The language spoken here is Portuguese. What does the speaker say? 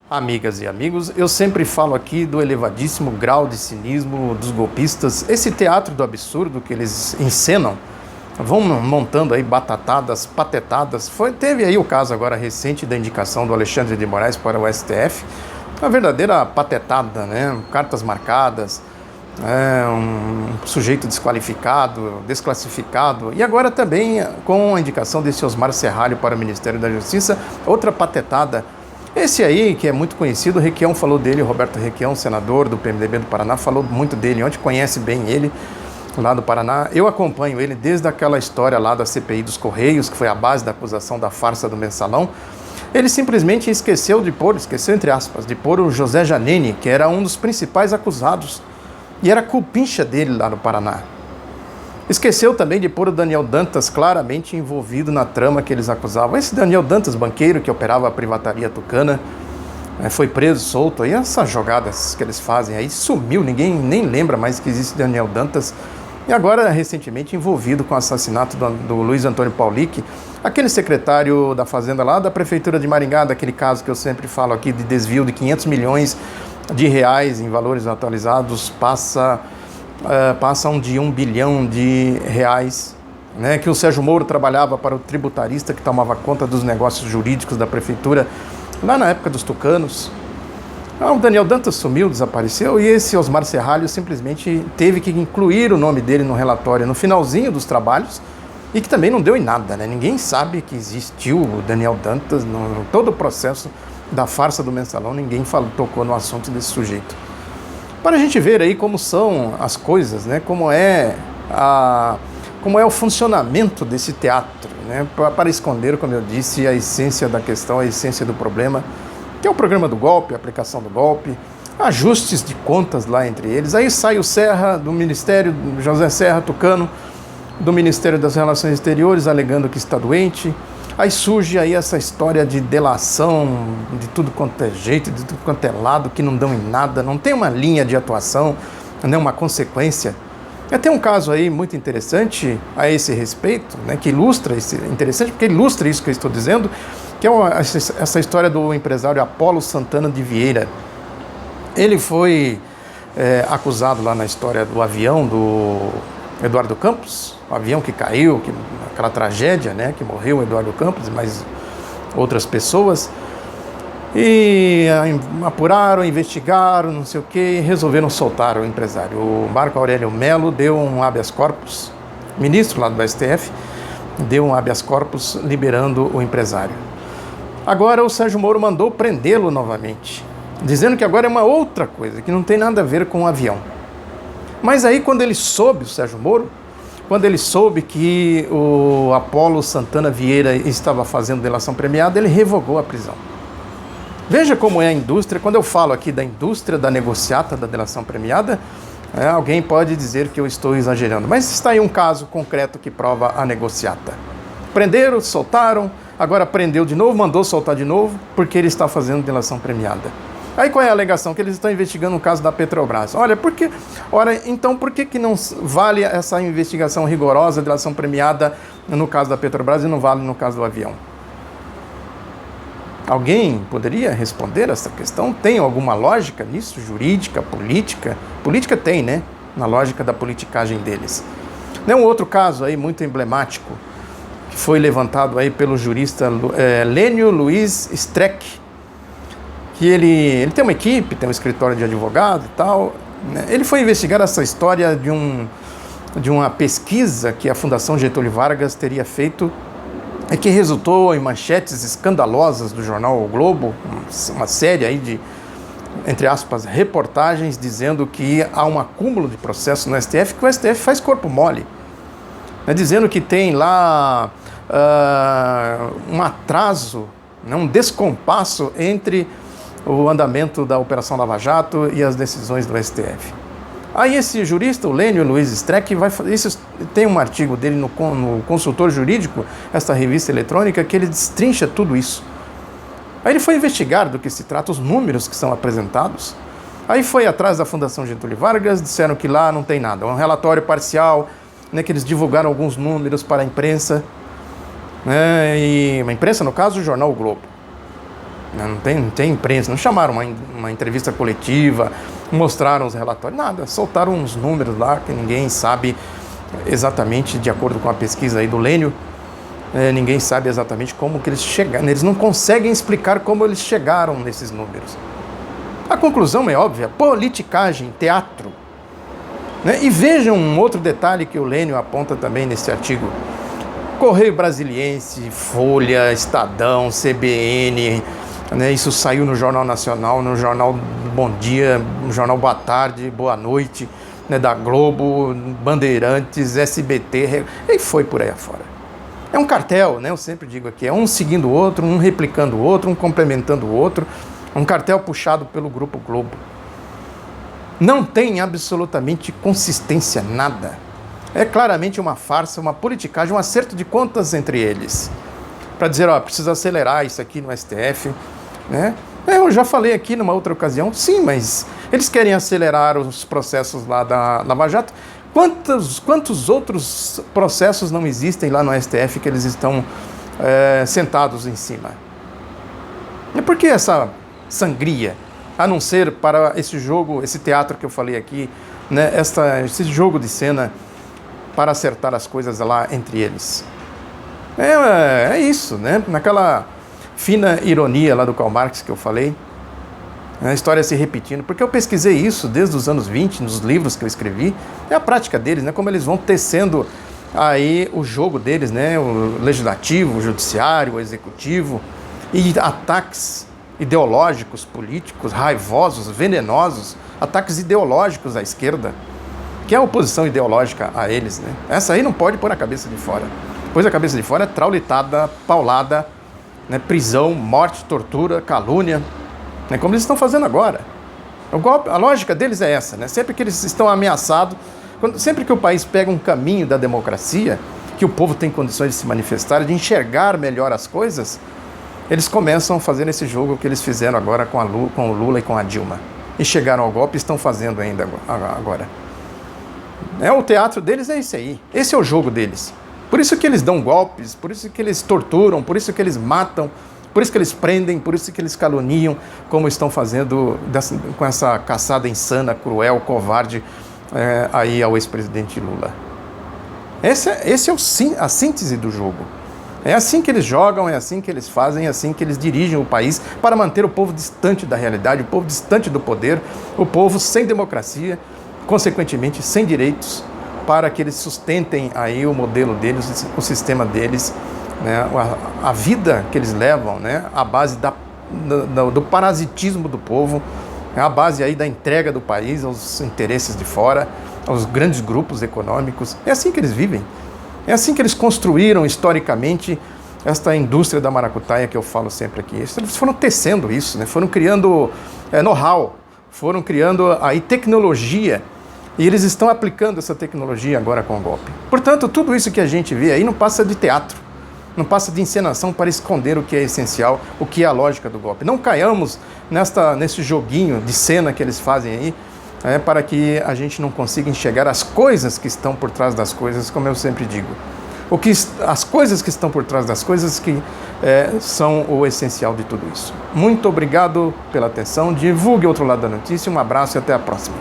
Amigas e amigos, eu sempre falo aqui do elevadíssimo grau de cinismo dos golpistas, esse teatro do absurdo que eles encenam, vão montando aí batatadas, patetadas. Teve aí o caso agora recente da indicação do Alexandre de Moraes para o STF, uma verdadeira patetada, né? Cartas marcadas, um sujeito desqualificado, desclassificado, e agora também com a indicação desse Osmar Serralho para o Ministério da Justiça, outra patetada. Esse aí, que é muito conhecido, o Requião falou dele, o Roberto Requião, senador do PMDB do Paraná, falou muito dele ontem, conhece bem ele lá do Paraná. Eu acompanho ele desde aquela história lá da CPI dos Correios, que foi a base da acusação da farsa do Mensalão. Ele simplesmente esqueceu entre aspas, de pôr o José Janine, que era um dos principais acusados, e era cupincha dele lá no Paraná. Esqueceu também de pôr o Daniel Dantas claramente envolvido na trama que eles acusavam. Esse Daniel Dantas, banqueiro que operava a privataria Tucana, foi preso, solto. E essas jogadas que eles fazem aí, sumiu, ninguém nem lembra mais que existe Daniel Dantas. E agora, recentemente, envolvido com o assassinato do Luiz Antônio Paulic, aquele secretário da Fazenda lá da Prefeitura de Maringá, daquele caso que eu sempre falo aqui de desvio de 500 milhões de reais em valores atualizados, passam de 1 bilhão de reais, né, que o Sérgio Moro trabalhava para o tributarista que tomava conta dos negócios jurídicos da prefeitura, lá na época dos tucanos. O Daniel Dantas sumiu, desapareceu, e esse Osmar Serralho simplesmente teve que incluir o nome dele no relatório no finalzinho dos trabalhos, e que também não deu em nada, né? Ninguém sabe que existiu o Daniel Dantas no todo o processo da farsa do Mensalão, ninguém tocou no assunto desse sujeito. Para a gente ver aí como são as coisas, né? Como é o funcionamento desse teatro, né? Para esconder, como eu disse, a essência da questão, a essência do problema, que é o programa do golpe, a aplicação do golpe, ajustes de contas lá entre eles. Aí sai o Serra do Ministério, José Serra Tucano, do Ministério das Relações Exteriores, alegando que está doente. Aí surge aí essa história de delação de tudo quanto é jeito, de tudo quanto é lado, que não dão em nada, não tem uma linha de atuação, né, uma consequência. Tem um caso aí muito interessante a esse respeito, né, que ilustra interessante porque ilustra isso que eu estou dizendo, que é essa história do empresário Apolo Santana de Vieira. Ele foi acusado lá na história do avião do Eduardo Campos, o avião que caiu, aquela tragédia, né, que morreu o Eduardo Campos e mais outras pessoas, e apuraram, investigaram, não sei o que, resolveram soltar o empresário. O Marco Aurélio Melo deu um habeas corpus, ministro lá do STF, deu um habeas corpus liberando o empresário. Agora o Sérgio Moro mandou prendê-lo novamente, dizendo que agora é uma outra coisa, que não tem nada a ver com o avião. Mas aí quando ele soube, o Sérgio Moro, quando ele soube que o Apolo Santana Vieira estava fazendo delação premiada, ele revogou a prisão. Veja como é a indústria. Quando eu falo aqui da indústria da negociata da delação premiada, alguém pode dizer que eu estou exagerando, mas está aí um caso concreto que prova a negociata. Prenderam, soltaram, agora prendeu de novo, mandou soltar de novo, porque ele está fazendo delação premiada. Aí qual é a alegação? Que eles estão investigando o caso da Petrobras. Então por que não vale essa investigação rigorosa, delação premiada no caso da Petrobras e não vale no caso do avião? Alguém poderia responder essa questão? Tem alguma lógica nisso? Jurídica, política? Política tem, né? Na lógica da politicagem deles. Um outro caso aí muito emblemático, que foi levantado aí pelo jurista Lênio Luiz Streck, que ele tem uma equipe, tem um escritório de advogado e tal, né? Ele foi investigar essa história de uma pesquisa que a Fundação Getúlio Vargas teria feito, que resultou em manchetes escandalosas do jornal O Globo, uma série aí de, entre aspas, reportagens dizendo que há um acúmulo de processos no STF, que o STF faz corpo mole, né? Dizendo que tem lá um atraso, né? Um descompasso entre o andamento da Operação Lava Jato e as decisões do STF. Aí esse jurista, o Lênio Luiz Streck, tem um artigo dele no Consultor Jurídico, essa revista eletrônica, que ele destrincha tudo isso. Aí ele foi investigar do que se trata, os números que são apresentados. Aí foi atrás da Fundação Getúlio Vargas, disseram que lá não tem nada. É um relatório parcial, né, que eles divulgaram alguns números para a imprensa, né, e a imprensa, no caso, o jornal O Globo. né? Não tem imprensa, não chamaram uma entrevista coletiva, mostraram os relatórios, nada, soltaram uns números lá que ninguém sabe exatamente, de acordo com a pesquisa aí do Lênio, ninguém sabe exatamente como que eles chegaram, eles não conseguem explicar como eles chegaram nesses números. A conclusão é óbvia, politicagem, teatro. Né? E vejam um outro detalhe que o Lênio aponta também nesse artigo. Correio Brasiliense, Folha, Estadão, CBN, né? Isso saiu no Jornal Nacional, no Jornal Bom Dia, no Jornal Boa Tarde, Boa Noite, né? Da Globo, Bandeirantes, SBT, e foi por aí afora. É um cartel, né? Eu sempre digo aqui, é um seguindo o outro, um replicando o outro, um complementando o outro, um cartel puxado pelo Grupo Globo. Não tem absolutamente consistência, nada. É claramente uma farsa, uma politicagem, um acerto de contas entre eles. Para dizer, ó, precisa acelerar isso aqui no STF, né? Eu já falei aqui numa outra ocasião, sim, mas eles querem acelerar os processos lá da Lava Jato. Quantos outros processos não existem lá no STF que eles estão sentados em cima? E por que essa sangria? A não ser para esse jogo, esse teatro que eu falei aqui, né? Esse jogo de cena para acertar as coisas lá entre eles. É isso, né? Naquela fina ironia lá do Karl Marx que eu falei, a história se repetindo, porque eu pesquisei isso desde os anos 20, nos livros que eu escrevi, é a prática deles, né? Como eles vão tecendo aí o jogo deles, né? O legislativo, o judiciário, o executivo, e ataques ideológicos, políticos, raivosos, venenosos, ataques ideológicos à esquerda, que é a oposição ideológica a eles, né? Essa aí não pode pôr a cabeça de fora. Pois a cabeça de fora é traulitada, paulada, né? Prisão, morte, tortura, calúnia, né? Como eles estão fazendo agora. A lógica deles é essa, né? Sempre que eles estão ameaçados, sempre que o país pega um caminho da democracia, que o povo tem condições de se manifestar, de enxergar melhor as coisas, eles começam a fazer esse jogo que eles fizeram agora com o Lula e com a Dilma. E chegaram ao golpe e estão fazendo ainda agora. O teatro deles é esse aí. Esse é o jogo deles. Por isso que eles dão golpes, por isso que eles torturam, por isso que eles matam, por isso que eles prendem, por isso que eles caluniam, como estão fazendo com essa caçada insana, cruel, covarde aí ao ex-presidente Lula. Esse é a síntese do jogo. É assim que eles jogam, é assim que eles fazem, é assim que eles dirigem o país para manter o povo distante da realidade, o povo distante do poder, o povo sem democracia, consequentemente sem direitos, para que eles sustentem aí o modelo deles, o sistema deles, né, a vida que eles levam, né, a base do parasitismo do povo, a base aí da entrega do país aos interesses de fora, aos grandes grupos econômicos. É assim que eles vivem. É assim que eles construíram historicamente esta indústria da maracutaia que eu falo sempre aqui. Eles foram tecendo isso, né? Foram criando know-how, foram criando aí tecnologia, e eles estão aplicando essa tecnologia agora com o golpe. Portanto, tudo isso que a gente vê aí não passa de teatro, não passa de encenação para esconder o que é essencial, o que é a lógica do golpe. Não caiamos nesse joguinho de cena que eles fazem aí, para que a gente não consiga enxergar as coisas que estão por trás das coisas, como eu sempre digo. As coisas que estão por trás das coisas que são o essencial de tudo isso. Muito obrigado pela atenção, divulgue o outro lado da notícia, um abraço e até a próxima.